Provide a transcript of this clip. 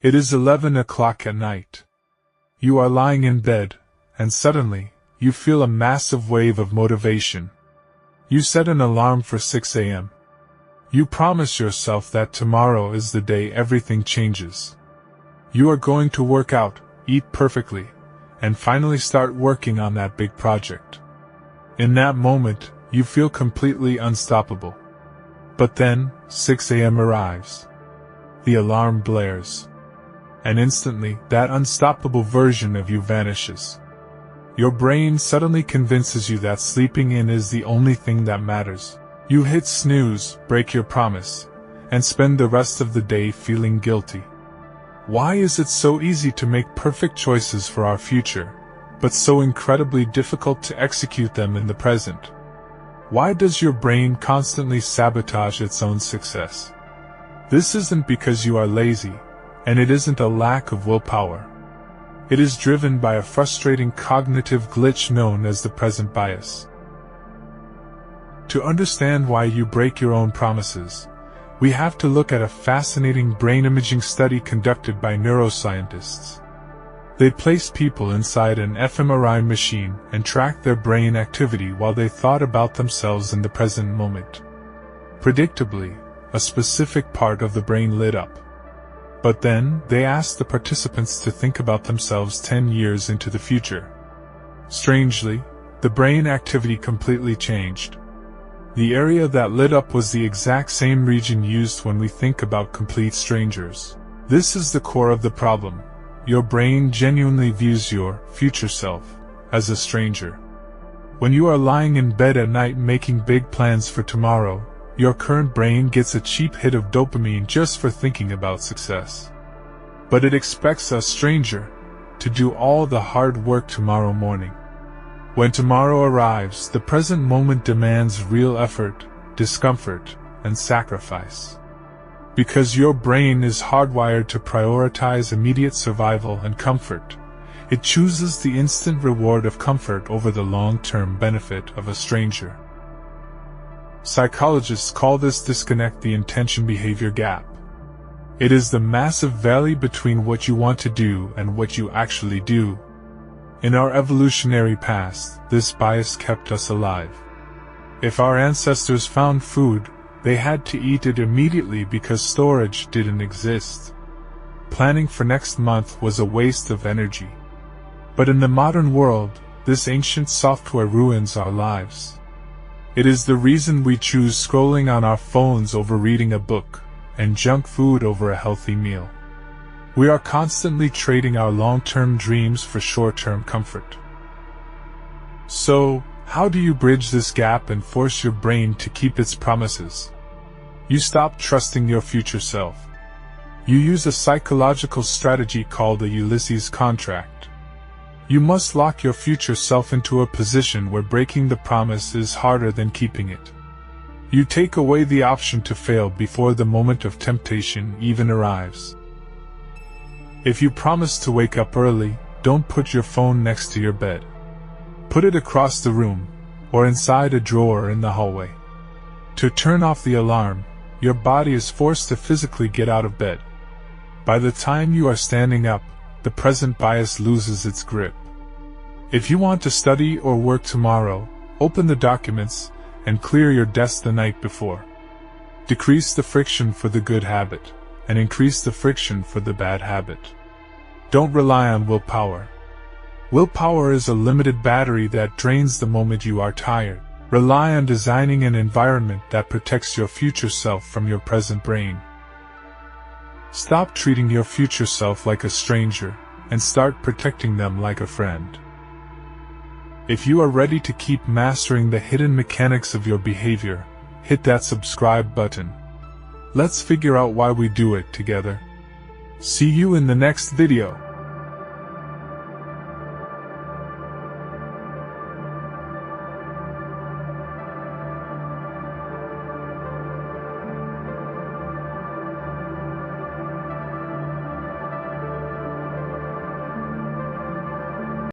It is 11 o'clock at night. You are lying in bed, and suddenly, you feel a massive wave of motivation. You set an alarm for 6 a.m. You promise yourself that tomorrow is the day everything changes. You are going to work out, eat perfectly, and finally start working on that big project. In that moment, you feel completely unstoppable. But then, 6 a.m. arrives. The alarm blares. And instantly, that unstoppable version of you vanishes. Your brain suddenly convinces you that sleeping in is the only thing that matters. You hit snooze, break your promise, and spend the rest of the day feeling guilty. Why is it so easy to make perfect choices for our future, but so incredibly difficult to execute them in the present? Why does your brain constantly sabotage its own success? This isn't because you are lazy, and it isn't a lack of willpower. It is driven by a frustrating cognitive glitch known as the present bias. To understand why you break your own promises, we have to look at a fascinating brain imaging study conducted by neuroscientists. They placed people inside an fMRI machine and tracked their brain activity while they thought about themselves in the present moment. Predictably, a specific part of the brain lit up. But then, they asked the participants to think about themselves 10 years into the future. Strangely, the brain activity completely changed. The area that lit up was the exact same region used when we think about complete strangers. This is the core of the problem. Your brain genuinely views your future self as a stranger. When you are lying in bed at night making big plans for tomorrow, your current brain gets a cheap hit of dopamine just for thinking about success. But it expects a stranger to do all the hard work tomorrow morning. When tomorrow arrives, the present moment demands real effort, discomfort, and sacrifice. Because your brain is hardwired to prioritize immediate survival and comfort, it chooses the instant reward of comfort over the long-term benefit of a stranger. Psychologists call this disconnect the intention-behavior gap. It is the massive valley between what you want to do and what you actually do. In our evolutionary past, this bias kept us alive. If our ancestors found food, they had to eat it immediately because storage didn't exist. Planning for next month was a waste of energy. But in the modern world, this ancient software ruins our lives. It is the reason we choose scrolling on our phones over reading a book, and junk food over a healthy meal. We are constantly trading our long-term dreams for short-term comfort. So, how do you bridge this gap and force your brain to keep its promises? You stop trusting your future self. You use a psychological strategy called a Ulysses contract. You must lock your future self into a position where breaking the promise is harder than keeping it. You take away the option to fail before the moment of temptation even arrives. If you promise to wake up early, don't put your phone next to your bed. Put it across the room, or inside a drawer in the hallway. To turn off the alarm, your body is forced to physically get out of bed. By the time you are standing up, the present bias loses its grip. If you want to study or work tomorrow, open the documents and clear your desk the night before. Decrease the friction for the good habit, and increase the friction for the bad habit. Don't rely on willpower. Willpower is a limited battery that drains the moment you are tired. Rely on designing an environment that protects your future self from your present brain. Stop treating your future self like a stranger, and start protecting them like a friend. If you are ready to keep mastering the hidden mechanics of your behavior, hit that subscribe button. Let's figure out why we do it together. See you in the next video.